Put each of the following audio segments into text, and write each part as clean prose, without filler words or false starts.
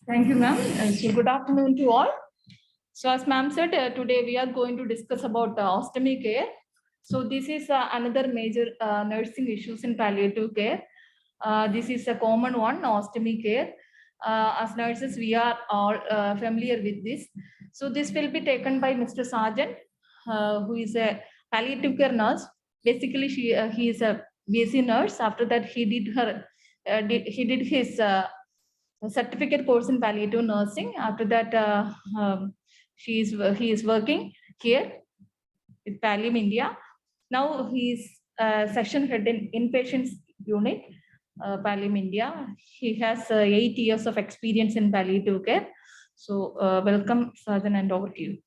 Thank you, ma'am. So good afternoon to all. So as ma'am said, today we are going to discuss about ostomy care. So this is another major nursing issues in palliative care. This is a common one, ostomy care. As nurses, we are all familiar with this. So this will be taken by Mr. Sargent, who is a palliative care nurse. Basically, he is a BSc nurse. After that, he did his certificate course in palliative nursing. After that, he is working here with Pallium India. Now he is section head in inpatients unit, Pallium India. He has 8 years of experience in palliative care. So welcome, Sajan, and over to you.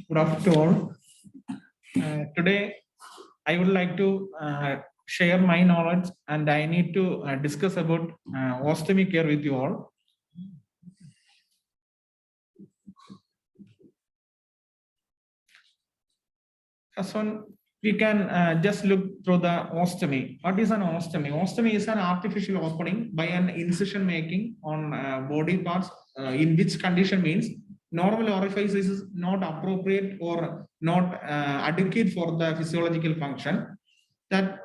Good afternoon. Today, I would like to share my knowledge, and I need to discuss about ostomy care with you all. First one, we can just look through the ostomy. What is an ostomy? Ostomy is an artificial opening by an incision making on body parts, in which condition means normal orifice is not appropriate or not adequate for the physiological function. That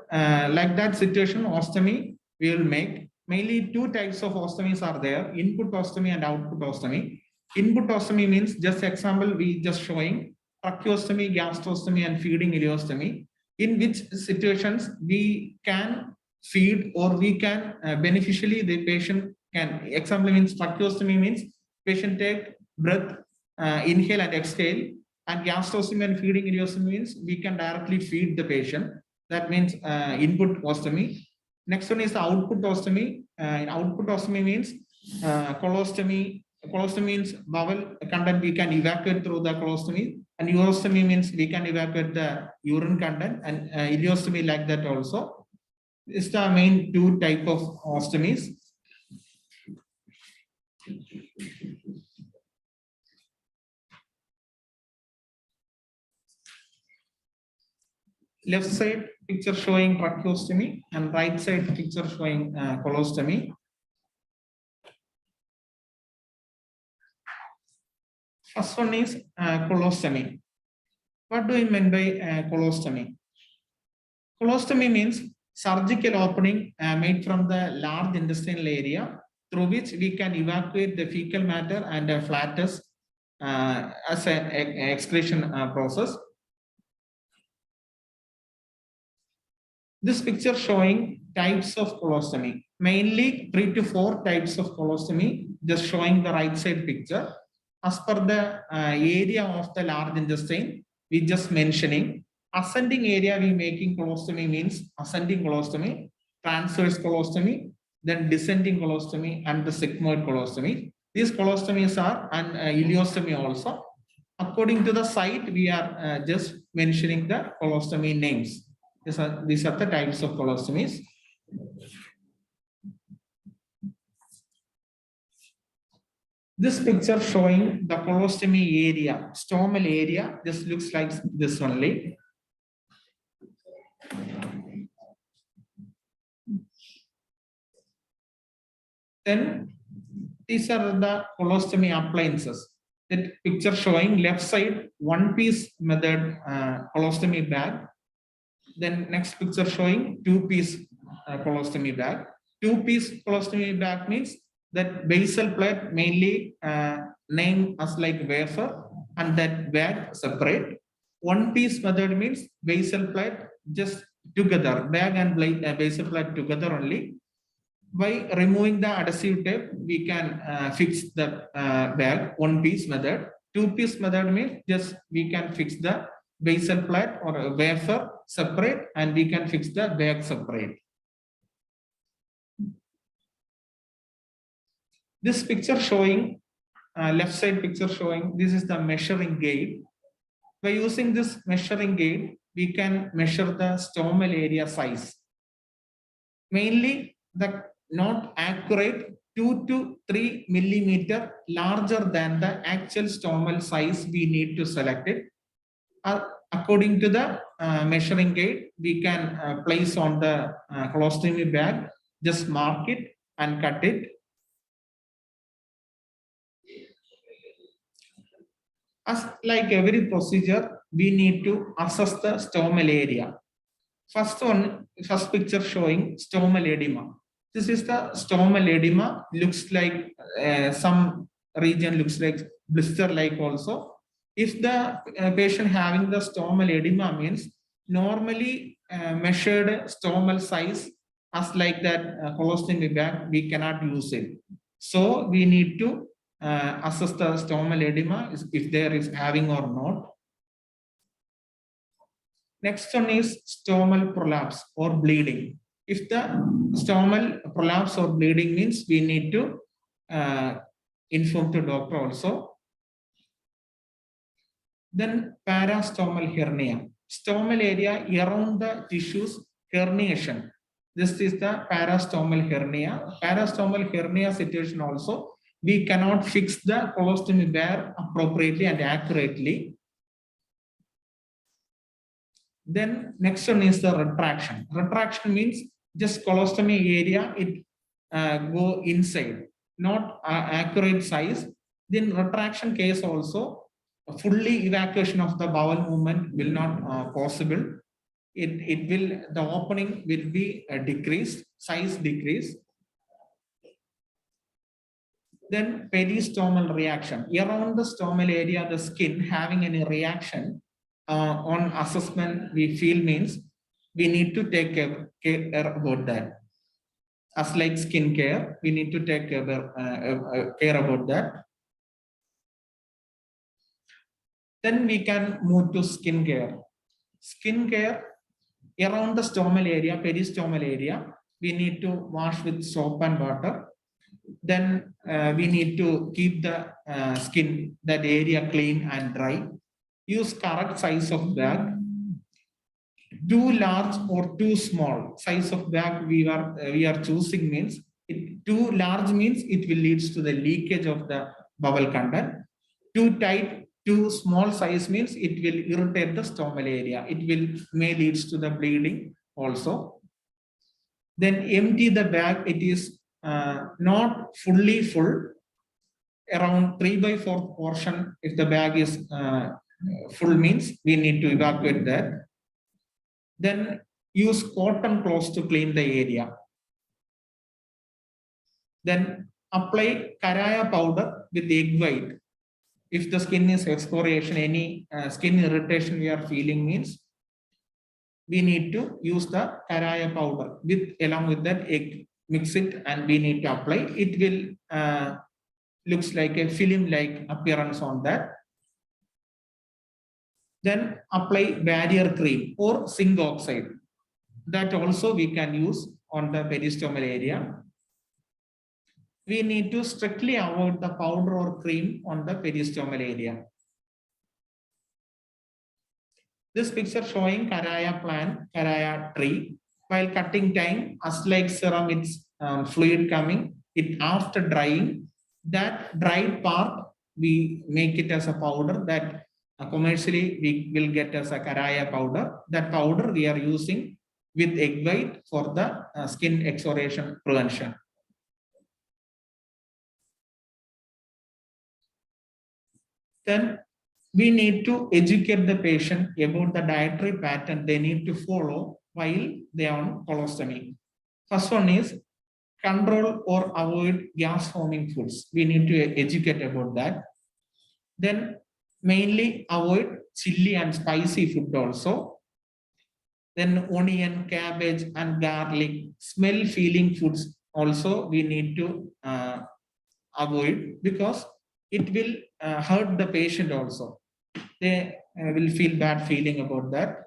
like that situation, ostomy we will make. Mainly two types of ostomies are there: input ostomy and output ostomy. Input ostomy means, just example we just showing, tracheostomy, gastrostomy, and feeding ileostomy, in which situations we can feed or we can beneficially the patient can. Example means tracheostomy means patient take breath, inhale and exhale, and gastrostomy and feeding ileostomy means we can directly feed the patient. That means input ostomy. Next one is the output ostomy. Output ostomy means colostomy. Colostomy means bowel content we can evacuate through the colostomy, and urostomy means we can evacuate the urine content, and ileostomy like that also. It's the main two type of ostomies. Left side picture showing tracheostomy and right side picture showing colostomy. First one is colostomy. What do we mean by colostomy? Colostomy means surgical opening made from the large intestinal area through which we can evacuate the fecal matter and flatus as an excretion process. This picture showing types of colostomy, mainly 3 to 4 types of colostomy, just showing the right side picture. As per the area of the large intestine, we just mentioning ascending area we making colostomy means ascending colostomy, transverse colostomy, then descending colostomy, and the sigmoid colostomy. These colostomies are an ileostomy also. According to the site, we are just mentioning the colostomy names. These are the types of colostomies. This picture showing the colostomy area, stomal area, just looks like this only. Then these are the colostomy appliances. That picture showing left side one-piece method colostomy bag. Then next picture showing two-piece colostomy bag. Two-piece colostomy bag means that basal plate mainly named as like wafer, and that bag separate. One-piece method means basal plate just together, bag and basal plate together only. By removing the adhesive tape, we can fix the bag. One-piece method. Two-piece method means just we can fix the basal plate or a wafer separate, and we can fix the bag separate. This picture showing, left side picture showing, this is the measuring gauge. By using this measuring gauge, we can measure the stomal area size. Mainly the not accurate 2 to 3 millimeter larger than the actual stomal size we need to select it. According to the measuring gauge, we can place on the colostomy bag Just mark it and cut it. As like every procedure, we need to assess the stomal area. First picture showing stomal edema. This is the stomal edema. Looks like some region looks like blister-like also. If the patient having the stomal edema means normally measured stomal size as like that colostomy bag, we cannot use it. So we need to assess the stomal edema if there is having or not. Next one is stomal prolapse or bleeding. If the stomal prolapse or bleeding means we need to inform the doctor also. Then parastomal hernia. Stomal area around the tissues herniation. This is the parastomal hernia. Parastomal hernia situation also, we cannot fix the colostomy bag appropriately and accurately. Then next one is the retraction. Retraction means just colostomy area, it go inside, not accurate size. Then retraction case also, fully evacuation of the bowel movement will not possible. It will, the opening will be decreased, size decrease. Then peristomal reaction. Around the stomal area, the skin having any reaction on assessment we feel means we need to take care about that. As like skin care, we need to take care about that. Then we can move to skin care. Skin care around the stomal area, peristomal area, we need to wash with soap and water. Then we need to keep the skin, that area clean and dry. Use correct size of bag. Too large or too small size of bag we are choosing means too large means it will leads to the leakage of the bowel content. Too tight, too small size means it will irritate the stomal area. It may leads to the bleeding also. Then empty the bag. It is not fully full. Around 3/4 portion. If the bag is full means we need to evacuate that. Then use cotton cloths to clean the area. Then apply Caraya powder with egg white. If the skin is excoriation, any skin irritation we are feeling means we need to use the Caraya powder along with that egg. Mix it and we need to apply. It will looks like a film-like appearance on that. Then apply barrier cream or zinc oxide. That also we can use on the peristomal area. We need to strictly avoid the powder or cream on the peristomal area. This picture showing Caraya plant, Caraya tree. While cutting time, as like serum, it's fluid coming. It after drying, that dried part we make it as a powder that commercially we will get as a Caraya powder. That powder we are using with egg white for the skin excoriation prevention. Then we need to educate the patient about the dietary pattern they need to follow while they are on colostomy. First one is control or avoid gas forming foods. We need to educate about that. Then mainly avoid chili and spicy food also. Then onion, cabbage and garlic, smell feeling foods also we need to avoid because it will hurt the patient also. They will feel bad feeling about that.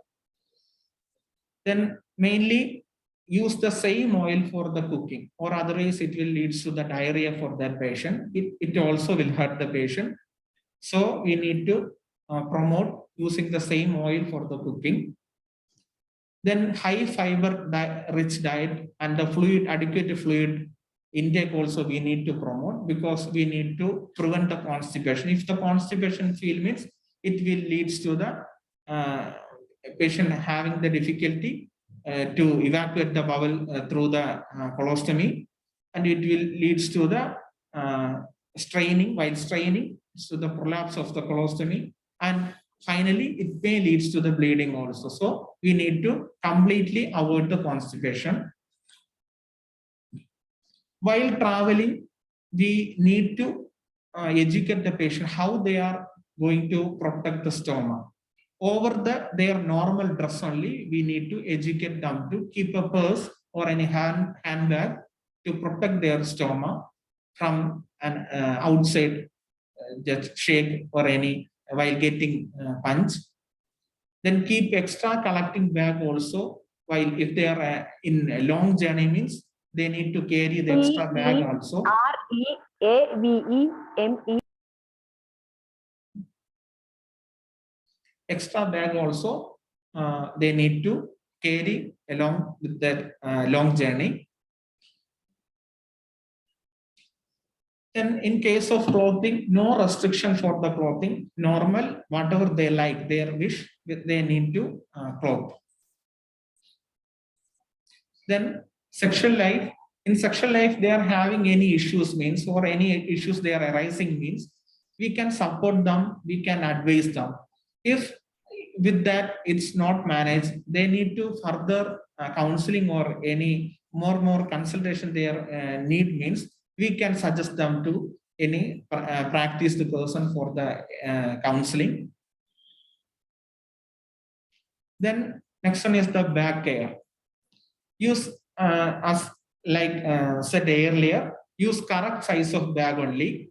Then mainly use the same oil for the cooking or otherwise it will lead to the diarrhea for that patient. It also will hurt the patient. So we need to promote using the same oil for the cooking. Then high fiber rich diet and the adequate fluid intake also we need to promote because we need to prevent the constipation. If the constipation feel means it will lead to the patient having the difficulty to evacuate the bowel through the colostomy, and it will leads to the straining. While straining, so the prolapse of the colostomy, and finally it may leads to the bleeding also. So we need to completely avoid the constipation. While traveling, we need to educate the patient how they are going to protect the stomach. Over their normal dress only, we need to educate them to keep a purse or any handbag to protect their stomach from an outside just shake or any while getting punch. Then keep extra collecting bag also. While if they are in a long journey means they need to carry the extra bag also. REAVEME. Extra bag also they need to carry along with that long journey. Then in case of clothing, no restriction for the clothing, normal, whatever they like, their wish, they need to clothe. Then sexual life, in sexual life, they are having any issues means, or any issues they are arising means, we can support them, we can advise them. If with that it's not managed, they need to further counseling or any more consultation they are need means, we can suggest them to any practiced person for the counseling. Then next one is the back care. Use as like said earlier, use correct size of bag only,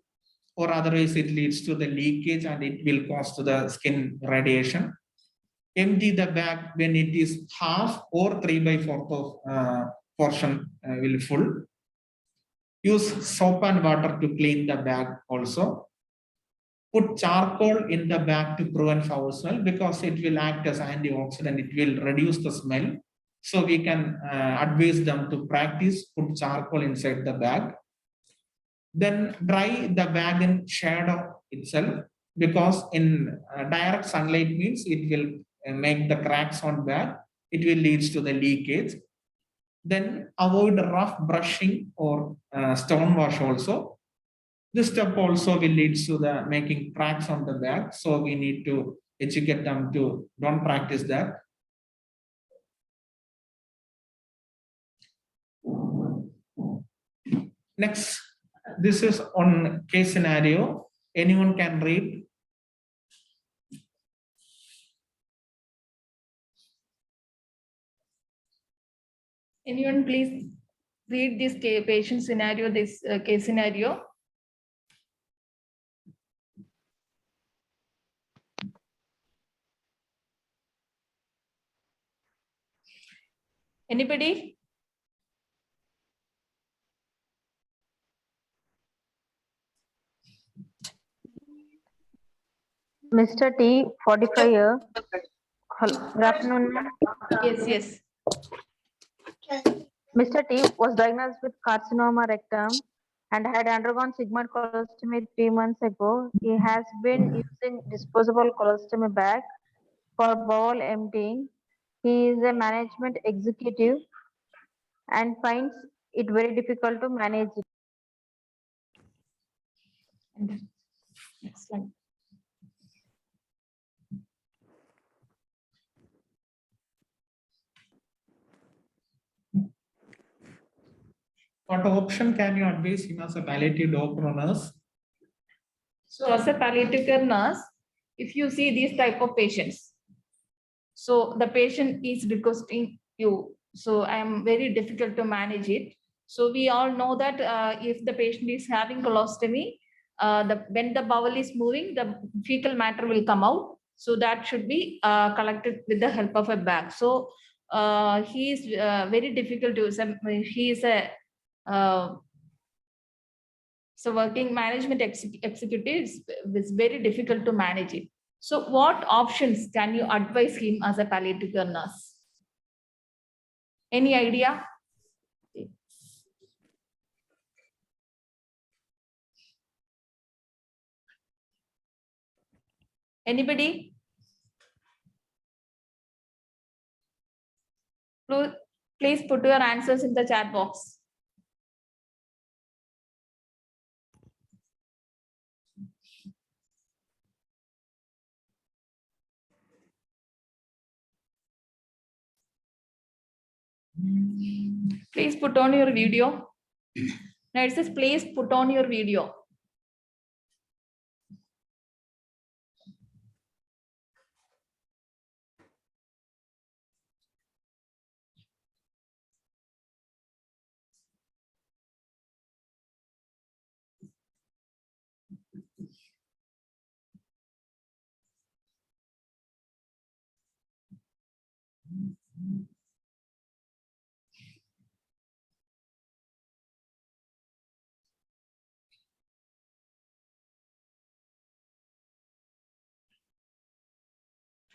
or otherwise it leads to the leakage and it will cause to the skin radiation. Empty the bag when it is half or 3/4 of portion will full. Use soap and water to clean the bag also. Put charcoal in the bag to prevent foul smell because it will act as antioxidant. It will reduce the smell. So we can advise them to practice put charcoal inside the bag. Then dry the bag in shadow itself, because in direct sunlight means it will make the cracks on bag. It will lead to the leakage. Then avoid rough brushing or stone wash also. This step also will lead to the making cracks on the bag. So we need to educate them to don't practice that. Next, this is on case scenario. Anyone can read. Anyone please read this patient scenario, this case scenario. Anybody? Mr. T, 45 years. Good afternoon. Yes. Mr. T was diagnosed with carcinoma rectum and had undergone sigmoid colostomy 3 months ago. He has been using disposable colostomy bag for bowel emptying. He is a management executive and finds it very difficult to manage it. Next one. What option can you advise him as a palliative doctor or nurse? So as a palliative care nurse, if you see these type of patients, so the patient is requesting you, so I am very difficult to manage it. So we all know that if the patient is having colostomy, when the bowel is moving, the fecal matter will come out. So that should be collected with the help of a bag. So he is very difficult to. He is a so working management executive is very difficult to manage it. So what options can you advise him as a palliative care nurse? Any idea? Anybody? Please put your answers in the chat box. Please put on your video. Nurses, please put on your video.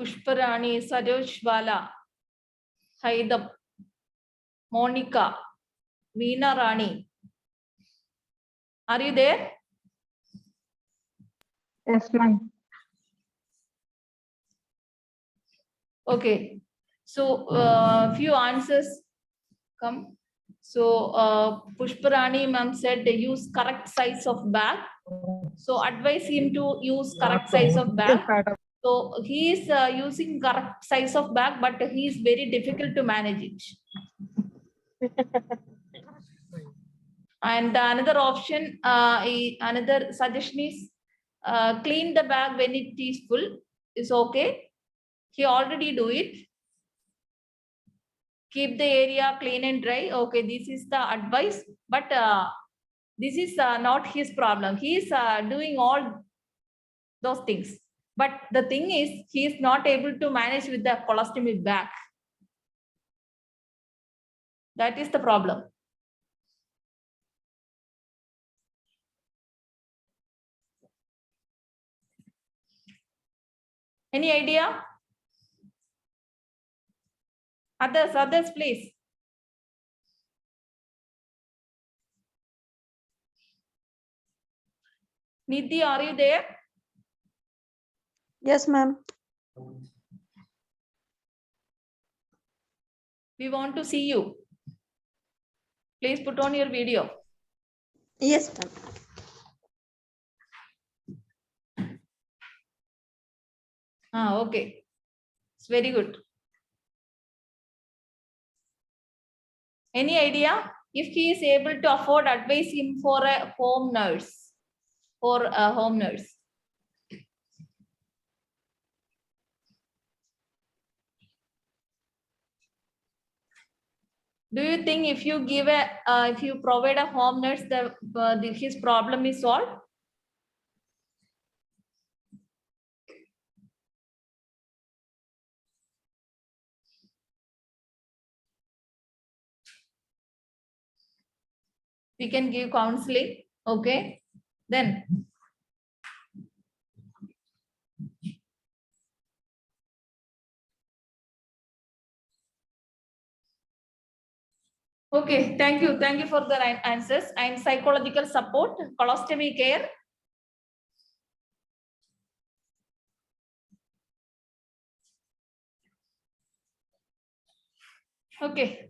Pushparani, Saroj Bala, Haidam, Monica, Veena Rani. Are you there? Yes, ma'am. Okay. So few answers come. So Pushparani ma'am said they use correct size of bag. So advise him to use correct size of bag. So he is using correct size of bag, but he is very difficult to manage it. And another option, another suggestion is clean the bag when it is full. Is okay. He already do it. Keep the area clean and dry. Okay, this is the advice, but this is not his problem. He is doing all those things. But the thing is, he is not able to manage with the colostomy bag. That is the problem. Any idea? Others, please. Nidhi, are you there? Yes, ma'am. We want to see you. Please put on your video. Yes, ma'am. Okay. It's very good. Any idea? If he is able to afford, advise him for a home nurse. For a home nurse. Do you think if you give if you provide a home nurse, his problem is solved? We can give counseling. Okay. Then. Okay, thank you. Thank you for the answers. And psychological support, colostomy care. Okay.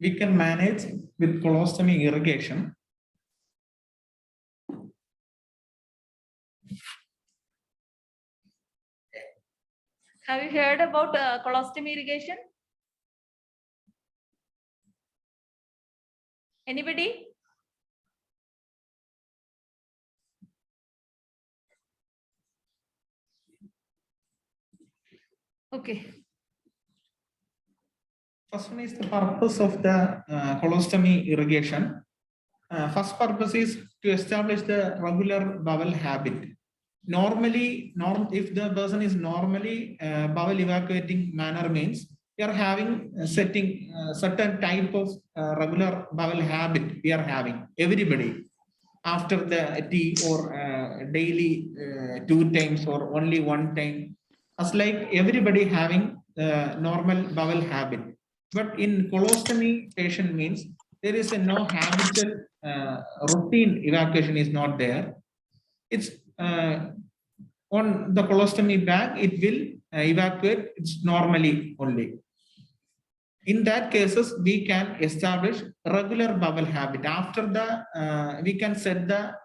We can manage with colostomy irrigation. Have you heard about colostomy irrigation? Anybody? Okay. First one is the purpose of the colostomy irrigation. First purpose is to establish the regular bowel habit. Normally, if the person is normally bowel evacuating manner means we are having setting certain type of regular bowel habit we are having, everybody, after the tea or daily 2 times or only 1 time, as like everybody having normal bowel habit. But in colostomy patient means there is a no habitual routine evacuation is not there. It's on the colostomy bag, it will evacuate it's normally only. In that cases, we can establish regular bowel habit. After the, we can set the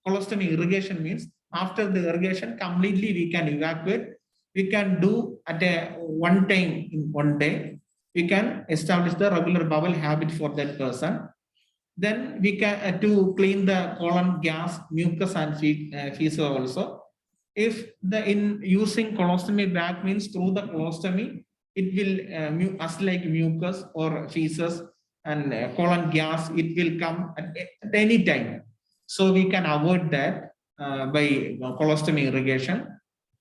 colostomy irrigation means after the irrigation completely we can evacuate. We can do at a one time in one day. We can establish the regular bowel habit for that person. Then we can to clean the colon, gas, mucus, and feces also. If the in using colostomy bag means through the colostomy, it will as like mucus or feces and colon gas, it will come at any time. So we can avoid that by colostomy irrigation.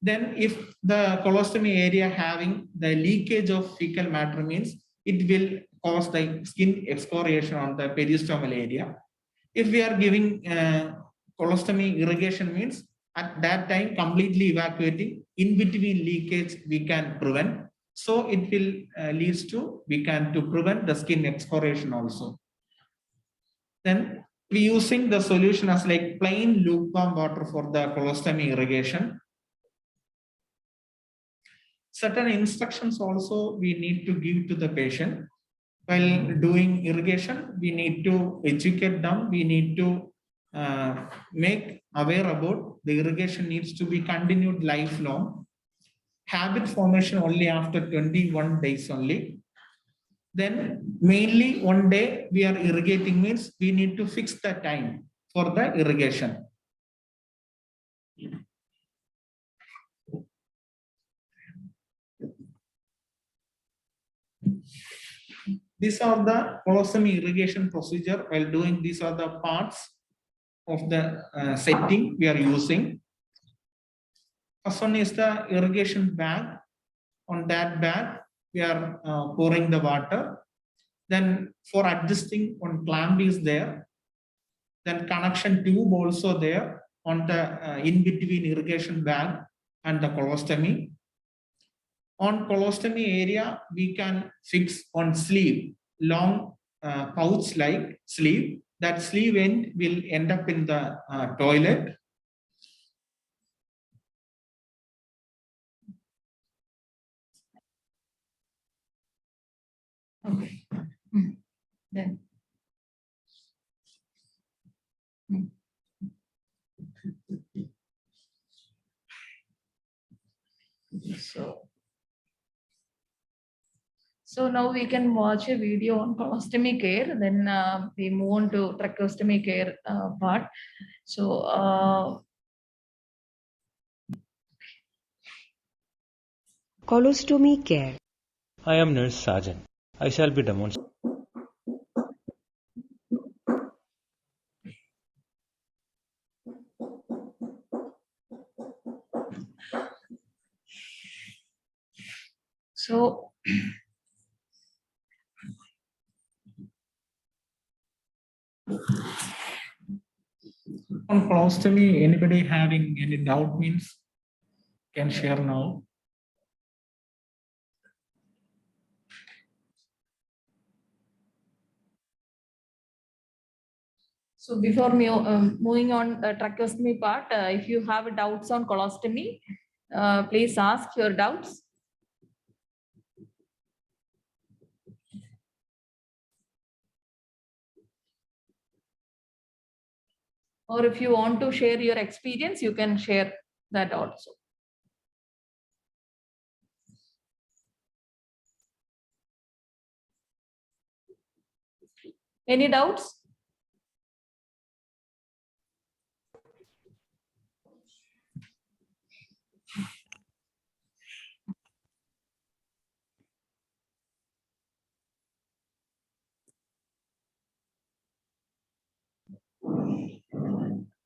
Then if the colostomy area having the leakage of fecal matter means it will cause the skin excoriation on the periostomal area. If we are giving colostomy irrigation means at that time completely evacuating, in between leakage we can prevent. So it will leads to we can to prevent the skin excoriation also. Then we using the solution as like plain lukewarm water for the colostomy irrigation. Certain instructions also we need to give to the patient. While doing irrigation, we need to educate them. We need to make aware about the irrigation needs to be continued lifelong. Habit formation only after 21 days only. Then mainly one day we are irrigating means we need to fix the time for the irrigation. These are the colostomy irrigation procedure. While doing these are the parts of the setting we are using. First one is the irrigation bag. On that bag, we are pouring the water. Then for adjusting one clamp is there. Then connection tube also there on the in between irrigation bag and the colostomy. On colostomy area, we can fix on sleeve, long pouch like sleeve. That sleeve end will end up in the toilet. Okay. Then. So now we can watch a video on colostomy care. Then we move on to tracheostomy care part. So Colostomy care. I am Nurse Sajan. I shall be demonstrating. so On colostomy, anybody having any doubt means can share now. So before moving on the tracheostomy part, if you have doubts on colostomy, please ask your doubts. Or if you want to share your experience, you can share that also. Any doubts?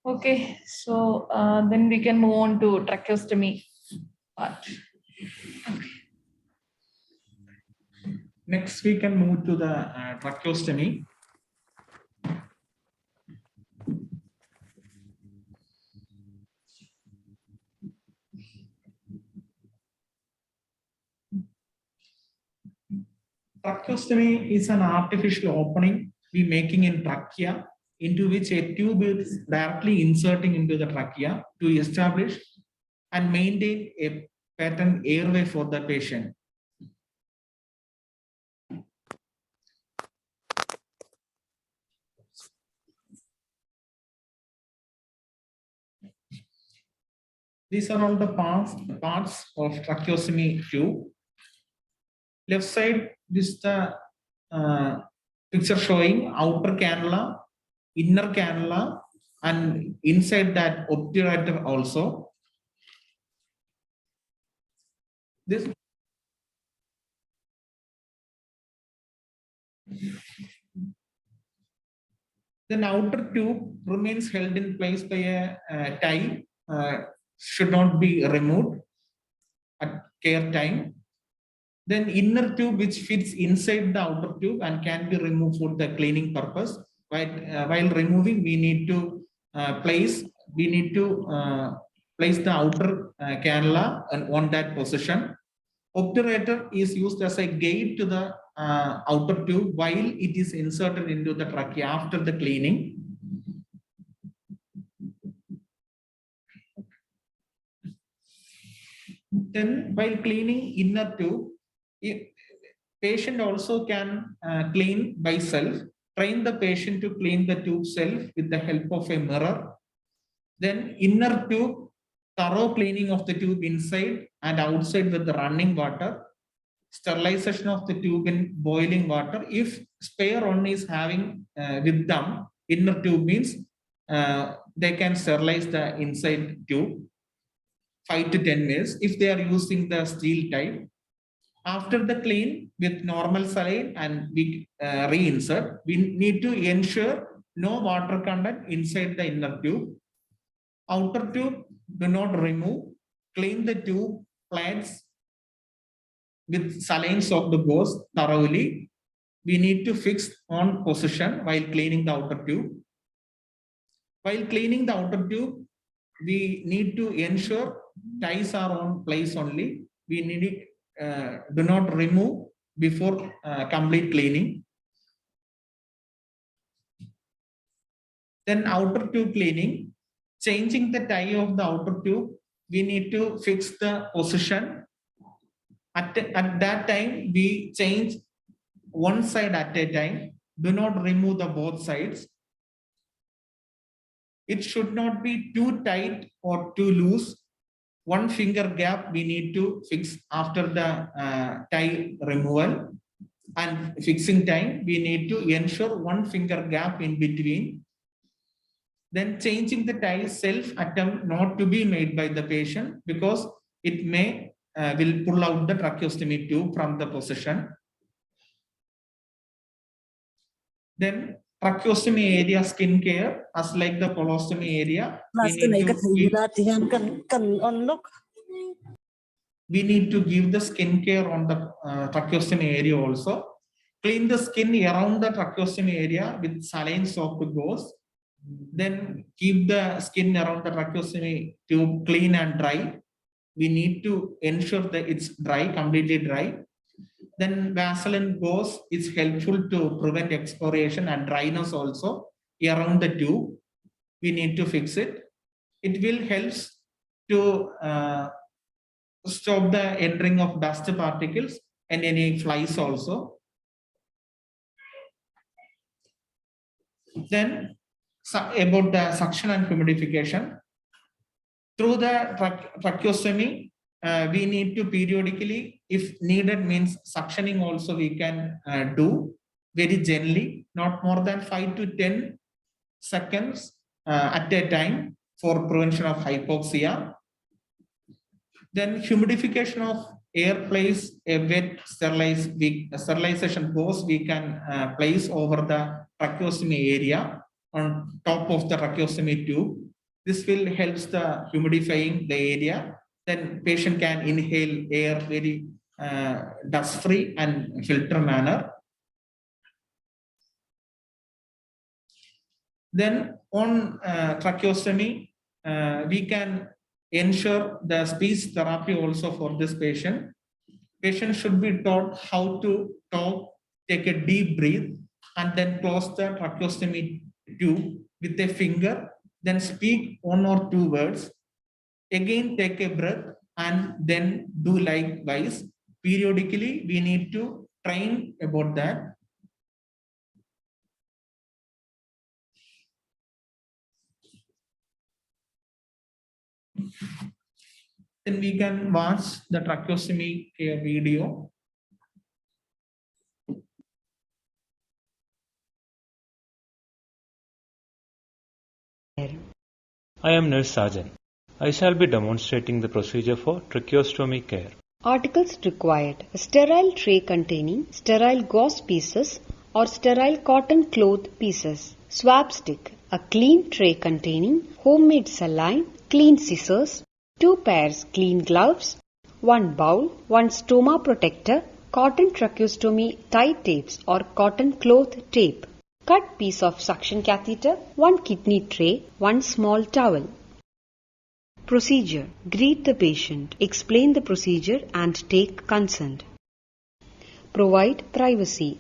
Okay, so then we can move on to tracheostomy part. Next, we can move to the tracheostomy. Tracheostomy is an artificial opening we making in trachea, into which a tube is directly inserting into the trachea to establish and maintain a pattern airway for the patient. These are all the parts of tracheostomy tube. Left side, this is the picture showing outer cannula, inner cannula, and inside that obturator also. This then outer tube remains held in place by a tie, should not be removed at care time. Then inner tube which fits inside the outer tube and can be removed for the cleaning purpose. While removing, we need to place the outer cannula on that position. Obturator is used as a gate to the outer tube while it is inserted into the trachea after the cleaning. Then while cleaning inner tube, patient also can clean by self. Train the patient to clean the tube self with the help of a mirror. Then inner tube, thorough cleaning of the tube inside and outside with the running water. Sterilization of the tube in boiling water. If spare one is having with them, inner tube means they can sterilize the inside tube 5 to 10 minutes if they are using the steel type. After the clean with normal saline and we reinsert, we need to ensure no water content inside the inner tube. Outer tube, do not remove. Clean the tube plates with saline soap the gauze thoroughly. We need to fix on position while cleaning the outer tube. While cleaning the outer tube, we need to ensure ties are on place only. We need do not remove before complete cleaning. Then outer tube cleaning, changing the tie of the outer tube, we need to fix the position. At that time, we change one side at a time. Do not remove the both sides. It should not be too tight or too loose. One finger gap we need to fix after the tie removal, and fixing time we need to ensure one finger gap in between. Then changing the tie self attempt not to be made by the patient because it may will pull out the tracheostomy tube from the position. Then tracheostomy area skin care, as like the colostomy area, we need to give the skin care on the tracheostomy area also. Clean the skin around the tracheostomy area with saline soap gauze. Then keep the skin around the tracheostomy tube clean and dry. We need to ensure that it's dry, completely dry. Then Vaseline gauze is helpful to prevent excoriation and dryness also around the tube. We need to fix it. It will help to stop the entering of dust particles and any flies also. Then about the suction and humidification. Through the tracheostomy, we need to periodically, if needed, means suctioning also we can do very gently, not more than 5 to 10 seconds at a time for prevention of hypoxia. Then humidification of air place, a wet sterilization gauze we can place over the tracheostomy area on top of the tracheostomy tube. This will help the humidifying the area. Then patient can inhale air very dust-free and filter manner. Then on tracheostomy, we can ensure the speech therapy also for this patient. Patient should be taught how to talk take a deep breath, and then close the tracheostomy tube with a finger, then speak one or two words. Again, take a breath and then do likewise. Periodically, we need to train about that. Then we can watch the tracheostomy care video. I am Nurse Sajan. I shall be demonstrating the procedure for tracheostomy care. Articles required: a sterile tray containing sterile gauze pieces or sterile cotton cloth pieces, swab stick, a clean tray containing homemade saline, clean scissors, 2 pairs clean gloves, 1 bowl, 1 stoma protector, cotton tracheostomy tie tapes or cotton cloth tape, cut piece of suction catheter, 1 kidney tray, 1 small towel. Procedure: greet the patient, explain the procedure and take consent. Provide privacy.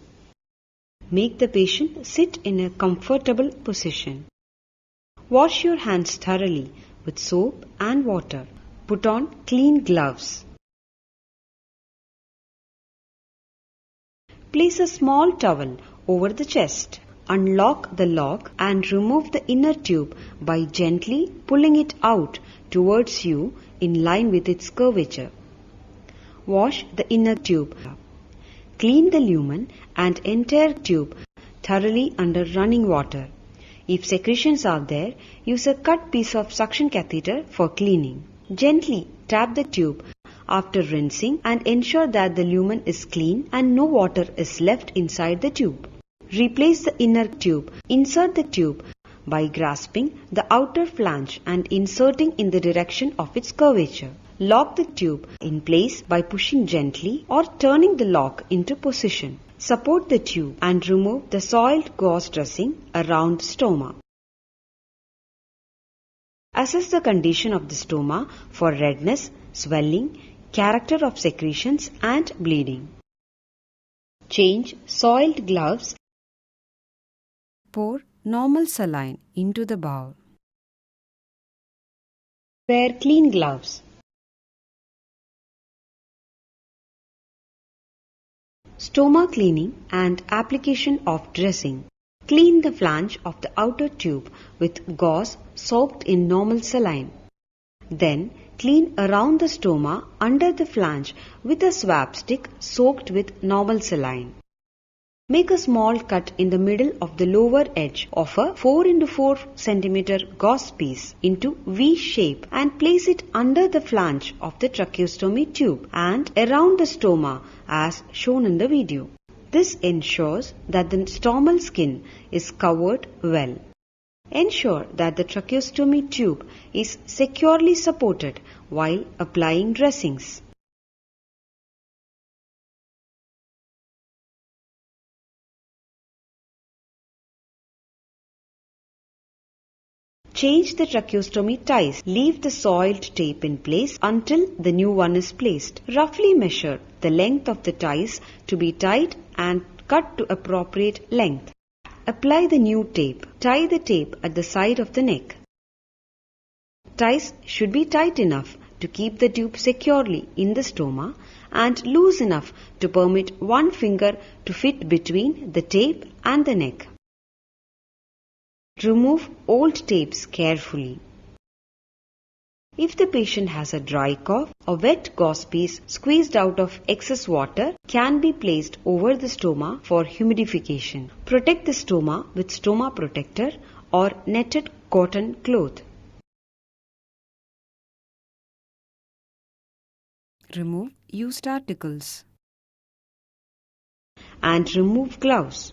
Make the patient sit in a comfortable position. Wash your hands thoroughly with soap and water. Put on clean gloves. Place a small towel over the chest. Unlock the lock and remove the inner tube by gently pulling it out towards you in line with its curvature. Wash the inner tube. Clean the lumen and entire tube thoroughly under running water. If secretions are there, use a cut piece of suction catheter for cleaning. Gently tap the tube after rinsing and ensure that the lumen is clean and no water is left inside the tube. Replace the inner tube. Insert the tube by grasping the outer flange and inserting in the direction of its curvature. Lock the tube in place by pushing gently or turning the lock into position. Support the tube and remove the soiled gauze dressing around the stoma. Assess the condition of the stoma for redness, swelling, character of secretions and bleeding. Change soiled gloves. Pour normal saline into the bowl. Wear clean gloves. Stoma cleaning and application of dressing. Clean the flange of the outer tube with gauze soaked in normal saline. Then clean around the stoma under the flange with a swab stick soaked with normal saline. Make a small cut in the middle of the lower edge of a 4 x 4 cm gauze piece into V shape and place it under the flange of the tracheostomy tube and around the stoma as shown in the video. This ensures that the stomal skin is covered well. Ensure that the tracheostomy tube is securely supported while applying dressings. Change the tracheostomy ties. Leave the soiled tape in place until the new one is placed. Roughly measure the length of the ties to be tied and cut to appropriate length. Apply the new tape. Tie the tape at the side of the neck. Ties should be tight enough to keep the tube securely in the stoma and loose enough to permit one finger to fit between the tape and the neck. Remove old tapes carefully. If the patient has a dry cough, a wet gauze piece squeezed out of excess water can be placed over the stoma for humidification. Protect the stoma with stoma protector or netted cotton cloth. Remove used articles and remove gloves.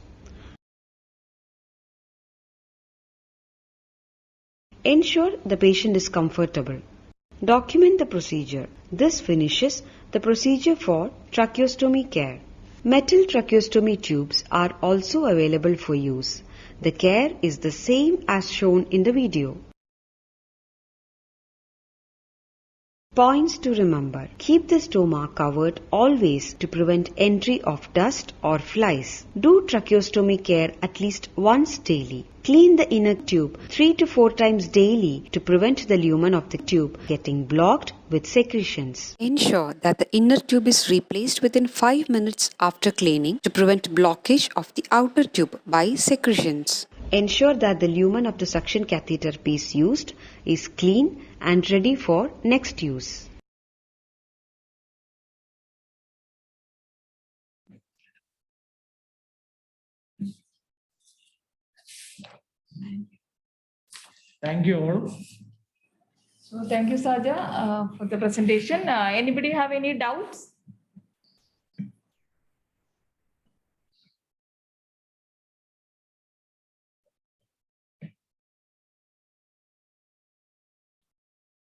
Ensure the patient is comfortable. Document the procedure. This finishes the procedure for tracheostomy care. Metal tracheostomy tubes are also available for use. The care is the same as shown in the video. Points to remember. Keep the stoma covered always to prevent entry of dust or flies. Do tracheostomy care at least once daily. Clean the inner tube 3 to 4 times daily to prevent the lumen of the tube getting blocked with secretions. Ensure that the inner tube is replaced within 5 minutes after cleaning to prevent blockage of the outer tube by secretions. Ensure that the lumen of the suction catheter piece used is clean and ready for next use. Thank you all. So thank you, Saja, for the presentation. Anybody have any doubts?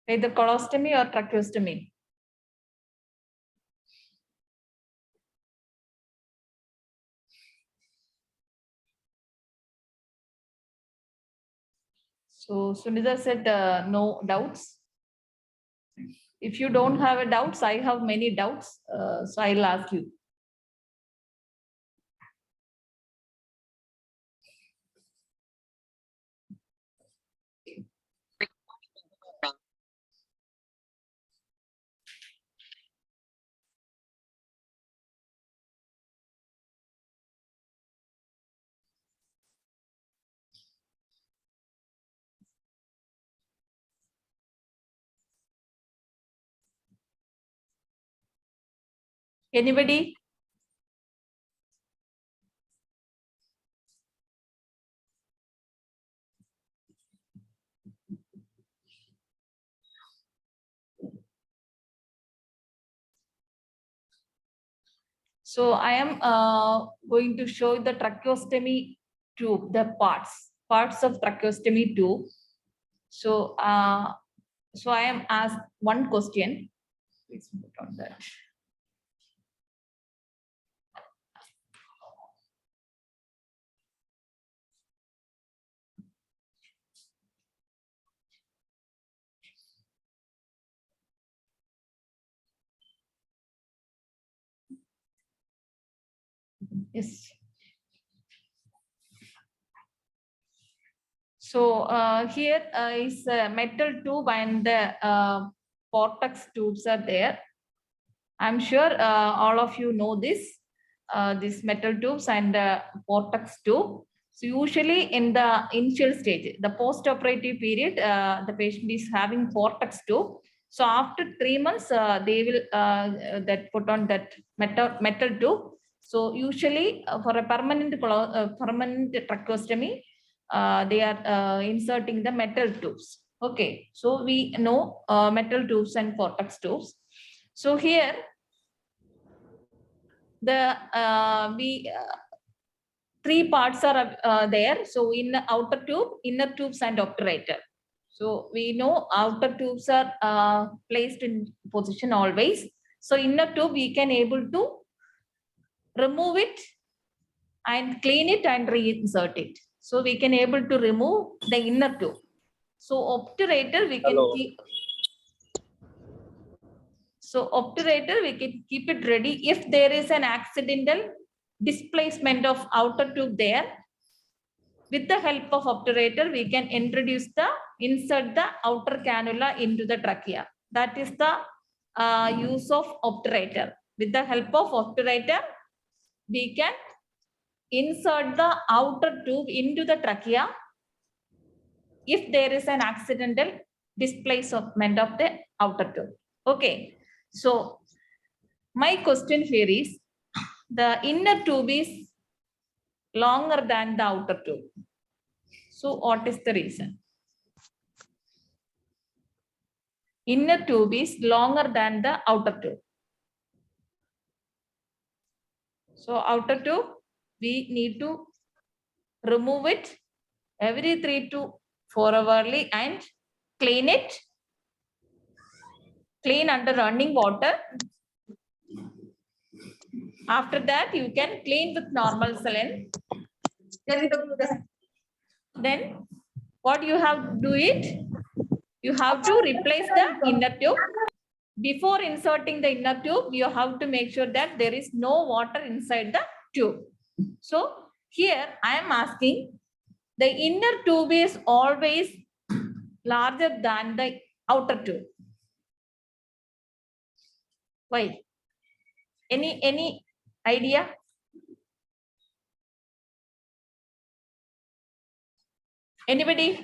Either colostomy or tracheostomy? So Sunita said no doubts. If you don't have a doubts, I have many doubts. So I'll ask you. Anybody? So I am going to show the tracheostomy tube, the parts of tracheostomy tube. So I am asked one question. Please put on that. Yes. So here is a metal tube and the vortex tubes are there. I'm sure all of you know this metal tubes and vortex tube. So usually in the initial stage, the post-operative period, the patient is having vortex tube. So after 3 months, they will that put on that metal tube. So usually for a permanent tracheostomy, they are inserting the metal tubes. Okay, so we know metal tubes and vortex tubes. So here the three parts are there. So in the outer tube, inner tubes and obturator. So we know outer tubes are placed in position always. So inner tube we can able to remove it and clean it and reinsert it. So we can able to remove the inner tube. So obturator we can keep. So obturator we can keep it ready if there is an accidental displacement of outer tube there. With the help of obturator, we can insert the outer cannula into the trachea. That is the use of obturator. With the help of obturator, we can insert the outer tube into the trachea if there is an accidental displacement of the outer tube. Okay, so my question here is, the inner tube is longer than the outer tube. So what is the reason? Inner tube is longer than the outer tube. So outer tube, we need to remove it every 3 to 4 hours and clean it. Clean under running water. After that, you can clean with normal saline. Then what you have to do it? You have to replace the inner tube before inserting the inner tube, you have to make sure that there is no water inside the tube. So here I am asking, the inner tube is always larger than the outer tube. Why? Any idea? Anybody?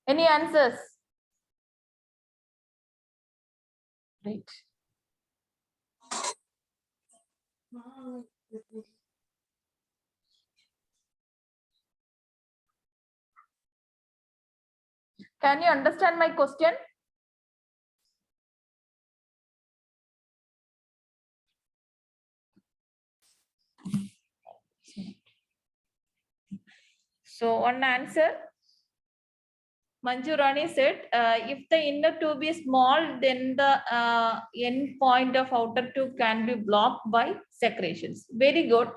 Any answers? Right. Can you understand my question? So one answer, Manjurani said, if the inner tube is small, then the end point of outer tube can be blocked by secretions. Very good.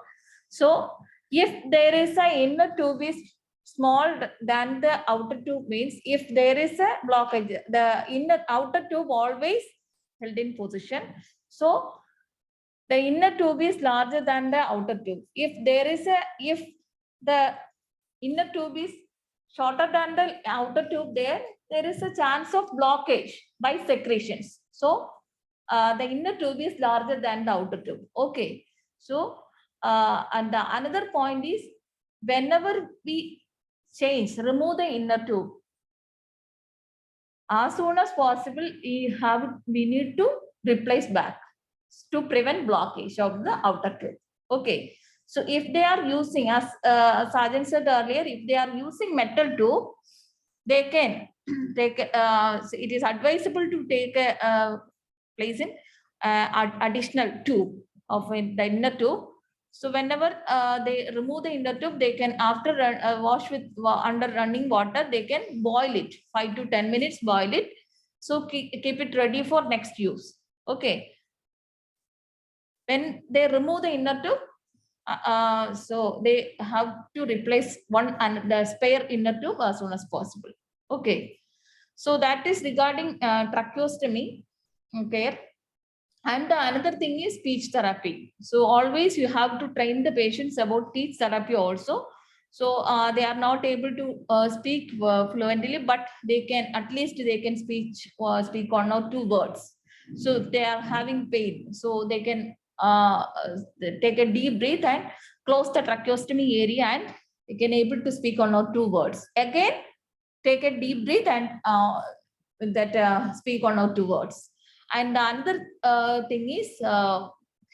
So if there is a inner tube is small than the outer tube, means if there is a blockage, the outer tube always held in position. So the inner tube is larger than the outer tube. If the inner tube is shorter than the outer tube, there is a chance of blockage by secretions. So the inner tube is larger than the outer tube. Okay. So and the another point is, whenever we remove the inner tube, as soon as possible, we need to replace back to prevent blockage of the outer tube. Okay. So if they are using, as Sergeant said earlier, if they are using metal tube, they can take, it is advisable to take a place in additional tube of the inner tube. So whenever they remove the inner tube, they can, after wash with under running water, they can boil it, 5 to 10 minutes, boil it. So keep it ready for next use. Okay. When they remove the inner tube, so they have to replace one and the spare inner tube as soon as possible. Okay. So that is regarding tracheostomy care. And the another thing is speech therapy. So always you have to train the patients about speech therapy also. So they are not able to speak fluently, but they can, at least they can speak one or two words. So if they are having pain, so they can take a deep breath and close the tracheostomy area, and they can able to speak one or two words. Again, take a deep breath and speak one or two words. And the another thing is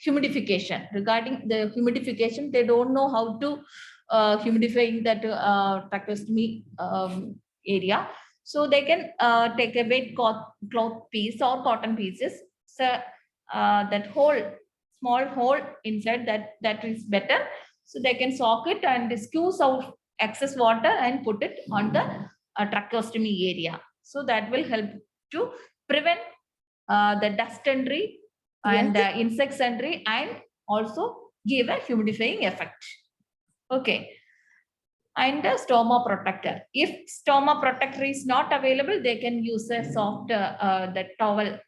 humidification. Regarding the humidification, they don't know how to humidifying that tracheostomy area. So they can take a wet cloth piece or cotton pieces. So that small hole inside, that is better. So they can soak it and squeeze out excess water and put it on the tracheostomy area. So that will help to prevent the dust entry and insect entry, and also give a humidifying effect. Okay. And the stoma protector. If stoma protector is not available, they can use a soft the towel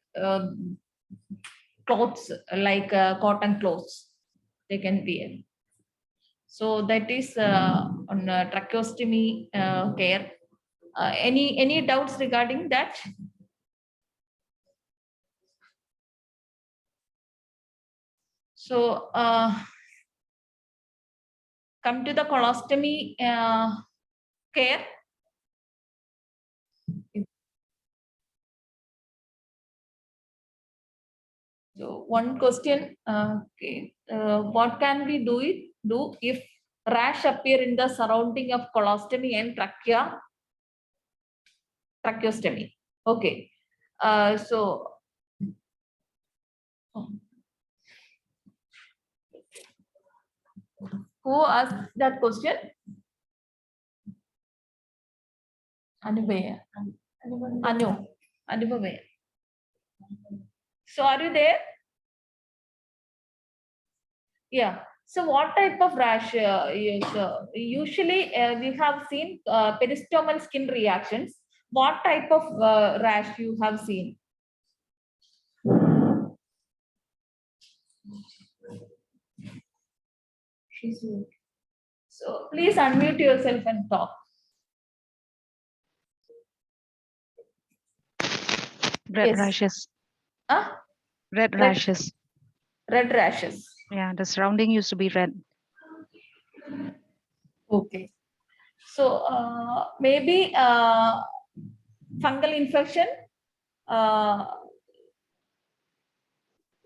clothes, like cotton clothes they can wear. So that is on tracheostomy care. Any doubts regarding that? So come to the colostomy care. So one question, okay, what can we do if rash appear in the surrounding of colostomy and tracheostomy? Okay, so Who asked that question? Anubhaya. Anu. Anubhaya. So are you there? Yeah. So what type of rash is usually we have seen peristomal skin reactions. What type of rash you have seen? So please unmute yourself and talk. Red Yes. rashes. Ah, Red Red. rashes. red rashes. Yeah, the surrounding used to be red. Okay. So maybe fungal infection.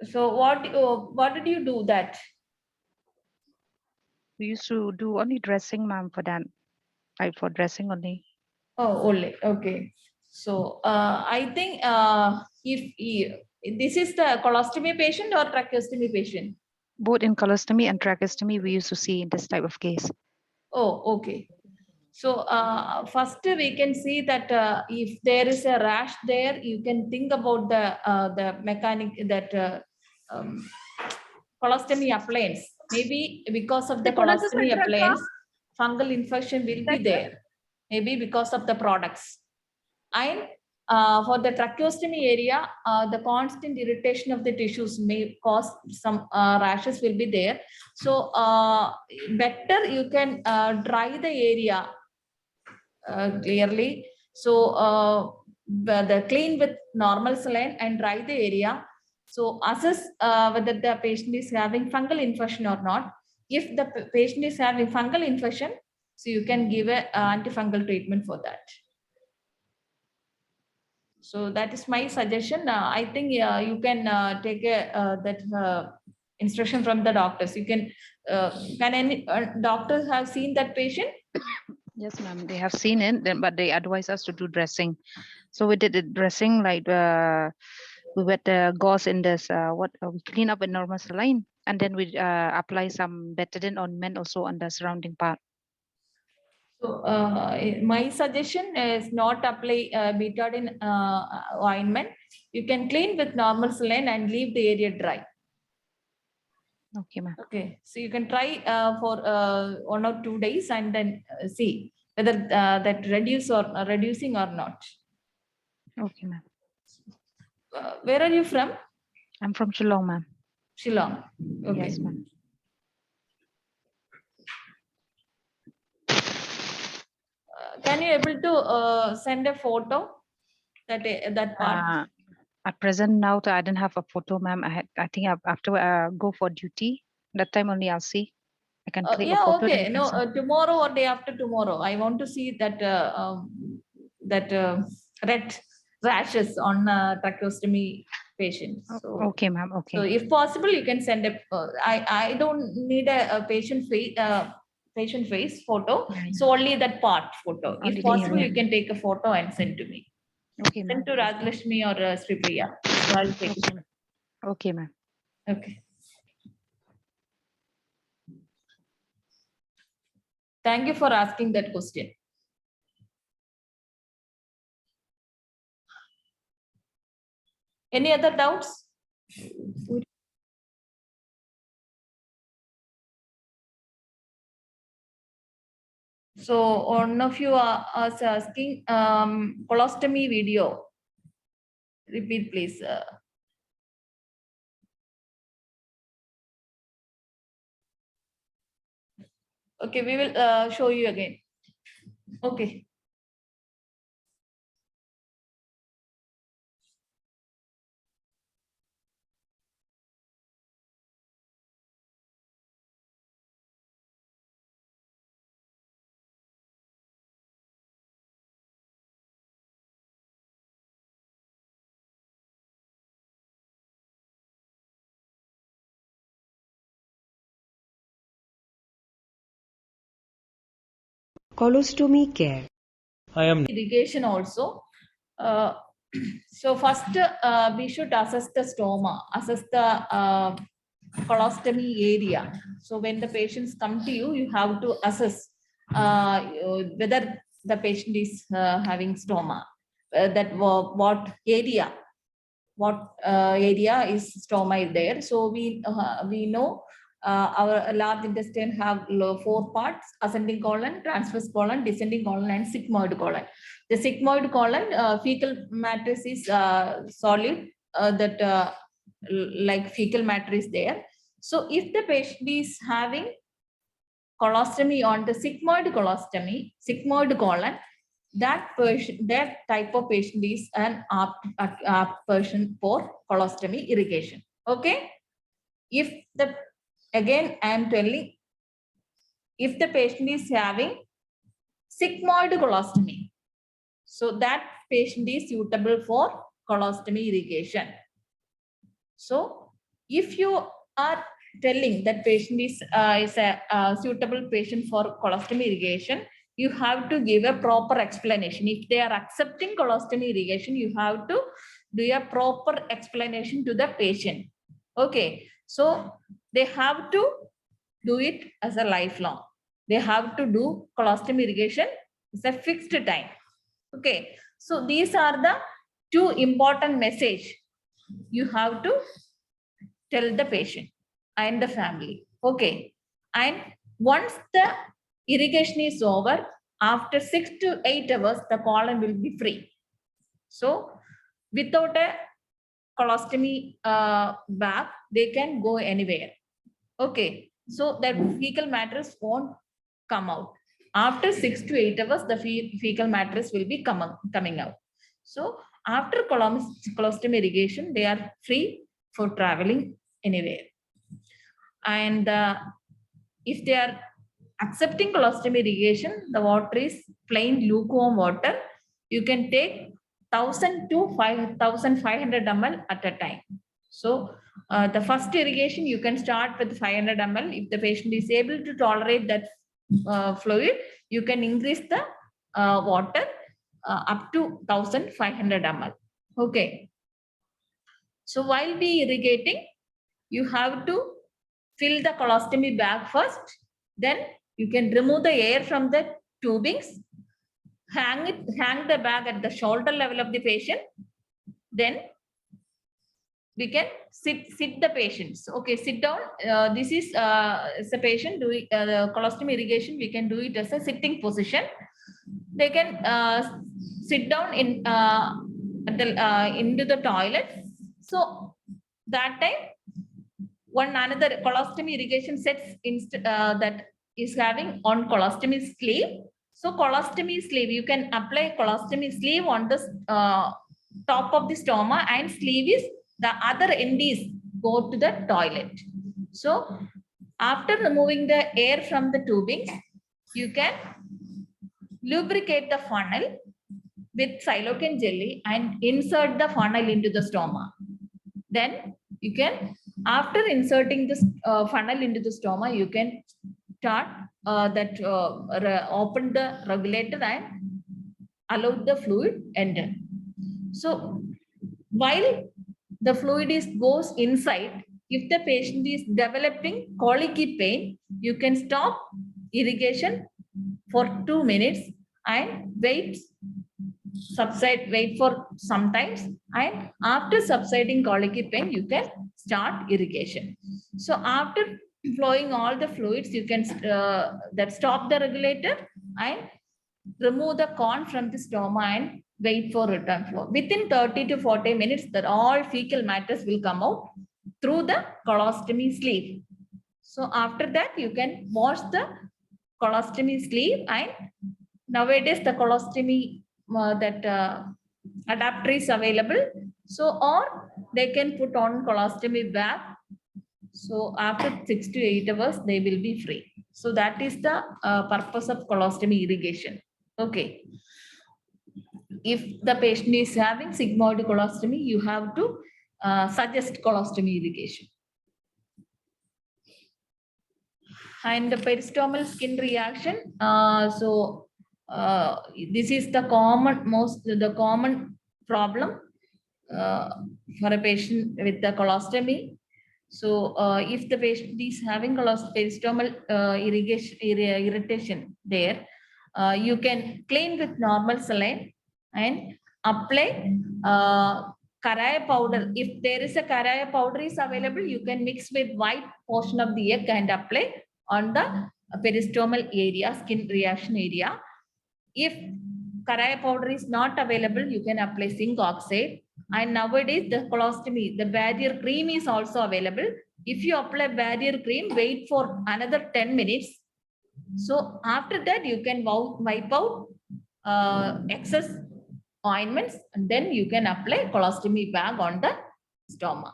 So what did you do that? We used to do only dressing, ma'am, for that. Like for dressing only. Oh, only okay. So I think this is the colostomy patient or tracheostomy patient. Both in colostomy and tracheostomy, we used to see this type of case. Oh, okay. So first we can see that if there is a rash there, you can think about the mechanic that colostomy appliance. Maybe because of the colostomy appliance, fungal infection will be there. Maybe because of the products. And for the tracheostomy area, the constant irritation of the tissues may cause some rashes will be there. So better you can dry the area clearly. So the clean with normal saline and dry the area. So assess whether the patient is having fungal infection or not. If the patient is having fungal infection, so you can give a antifungal treatment for that. So that is my suggestion. I think you can take that instruction from the doctors. You can any doctors have seen that patient? Yes, ma'am. They have seen it, but they advise us to do dressing. So we did the dressing like we wet the gauze in this we clean up with normal saline, and then we apply some betadine ointment also on the surrounding part. So my suggestion is not apply betadine ointment. You can clean with normal saline and leave the area dry. Okay, ma'am. Okay, so you can try for 1 or 2 days and then see whether that reducing or not. Okay, ma'am. Where are you from? I'm from Shillong, ma'am. Shillong. Okay. Yes, ma'am. Can you able to send a photo that part? At present now, I didn't have a photo, ma'am. I think after go for duty, that time only I'll see. I can click a Yeah, photo. okay. No, tomorrow or day after tomorrow. I want to see that red rashes on tracheostomy patient. So, Okay, ma'am. Okay. so if possible, you can send a. I don't need a patient face photo. Yeah, yeah. So only that part photo. Only If the possible, area. you can take a photo and send to me. Okay, ma'am. Send to Rajlakshmi or Sripriya. So I'll take it. Okay, ma'am. Okay. Thank you for asking that question. Any other doubts? So one of you are asking colostomy video. Repeat, please. Okay, we will show you again. Okay. Colostomy care. I am Irrigation also. So first we should assess the stoma, assess the colostomy area. So when the patients come to you, you have to assess whether the patient is having stoma, what area is stoma is there. So we know our large intestine have 4 parts: ascending colon, transverse colon, descending colon, and sigmoid colon. The sigmoid colon, fecal matrix is solid, like fecal matter is there. So if the patient is having colostomy on the sigmoid colon, that type of patient is an apt person for colostomy irrigation. Okay. If again I am telling, if the patient is having sigmoid colostomy, so that patient is suitable for colostomy irrigation. So if you are telling that patient is a suitable patient for colostomy irrigation, you have to give a proper explanation. If they are accepting colostomy irrigation, you have to do a proper explanation to the patient. Okay, so they have to do it as a lifelong. They have to do colostomy irrigation as a fixed time. Okay, so these are the 2 important message you have to tell the patient and the family. Okay, and once the irrigation is over, after 6 to 8 hours, the colon will be free. So without a colostomy bag, they can go anywhere. Okay, so that fecal matters won't come out. After 6 to 8 hours, the fecal matters will be coming out. So after colostomy irrigation, they are free for traveling anywhere. And if they are accepting colostomy irrigation, the water is plain lukewarm water. You can take 1000 to 5500 ml at a time. So the first irrigation, you can start with 500 ml. If the patient is able to tolerate that fluid, you can increase the water up to 1500 ml. Okay. So while we irrigating, you have to fill the colostomy bag first. Then you can remove the air from the tubings, hang the bag at the shoulder level of the patient. Then we can sit the patients. Okay, sit down. This is a patient doing the colostomy irrigation. We can do it as a sitting position. They can sit down in into the toilet. So that time, another colostomy irrigation sets that is having on colostomy sleeve. So colostomy sleeve, you can apply colostomy sleeve on the top of the stoma, and sleeve is the other end is go to the toilet. So after removing the air from the tubing, you can lubricate the funnel with silocaine jelly and insert the funnel into the stoma. Then you can, after inserting this funnel into the stoma, you can start open the regulator and allow the fluid enter. So while the fluid goes inside, if the patient is developing colicky pain, you can stop irrigation for 2 minutes and wait for some times, and after subsiding colicky pain, you can start irrigation. So after flowing all the fluids, you can stop the regulator and remove the corn from the stoma and wait for return flow. Within 30 to 40 minutes, that all fecal matters will come out through the colostomy sleeve. So after that, you can wash the colostomy sleeve, and nowadays the colostomy adapter is available. So, or they can put on colostomy bag. So after 6 to 8 hours, they will be free. So that is the purpose of colostomy irrigation. Okay. If the patient is having sigmoid colostomy, you have to suggest colostomy irrigation. And the peristomal skin reaction. This is the common problem for a patient with the colostomy. So if the patient is having peristomal irritation there, you can clean with normal saline and apply caraya powder. If there is a caraya powder is available, you can mix with white portion of the egg and apply on the peristomal area, skin reaction area. If caraya powder is not available, you can apply zinc oxide. And nowadays the colostomy, the barrier cream is also available. If you apply barrier cream, wait for another 10 minutes. So after that, you can wipe out excess ointments, and then you can apply colostomy bag on the stoma.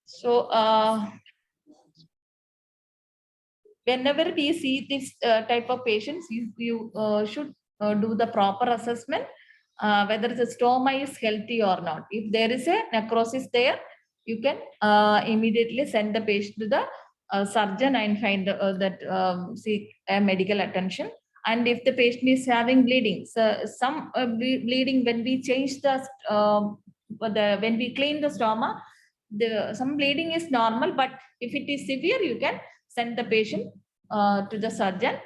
So whenever we see this type of patients, you should do the proper assessment whether the stoma is healthy or not. If there is a necrosis there, you can immediately send the patient to the surgeon and find seek medical attention. And if the patient is having bleeding, so some bleeding, when we change when we clean the stoma, some bleeding is normal, but if it is severe, you can send the patient to the surgeon.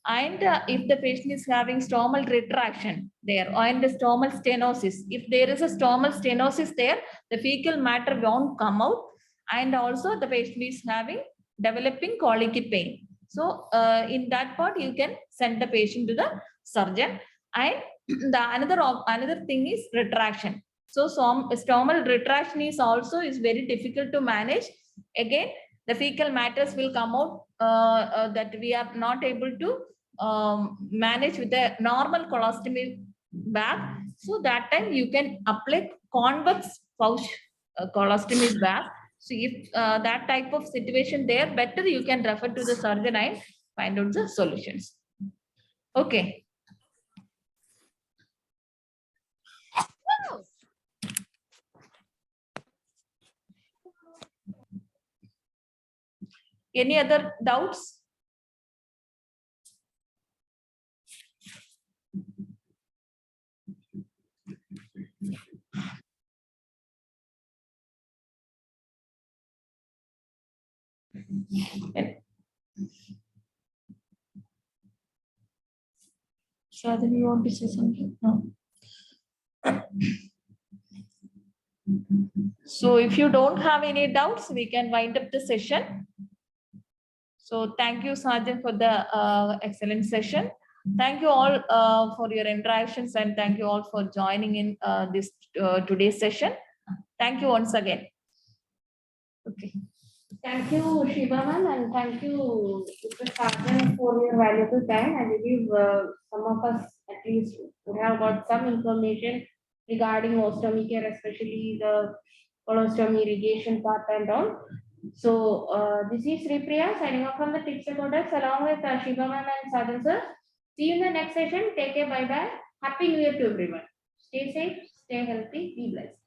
And if the patient is having stomal retraction there and the stomal stenosis, if there is a stomal stenosis there, the fecal matter won't come out. And also the patient is having developing colicky pain. So in that part, you can send the patient to the surgeon. And the another thing is retraction. So stomal retraction is very difficult to manage. Again, the fecal matters will come out that we are not able to manage with a normal colostomy bag. So that time you can apply convex pouch colostomy bag. So if that type of situation there, better you can refer to the surgeon and find out the solutions. Okay. Any other doubts? Shraddha, you want to say something? No. So if you don't have any doubts, we can wind up the session. So thank you, Sergeant, for the excellent session. Thank you all for your interactions, and thank you all for joining in this today's session. Thank you once again. Okay. Thank you, Shiva ma'am, and thank you, Mr. Sergeant, for your valuable time. I believe some of us at least would have got some information regarding ostomy care, especially the colostomy irrigation part and all. So this is Sri Priya signing off from the Tips Recorders along with Shiva ma'am and Sergeant sir. See you in the next session. Take care. Bye bye. Happy New Year to everyone. Stay safe, stay healthy, be blessed.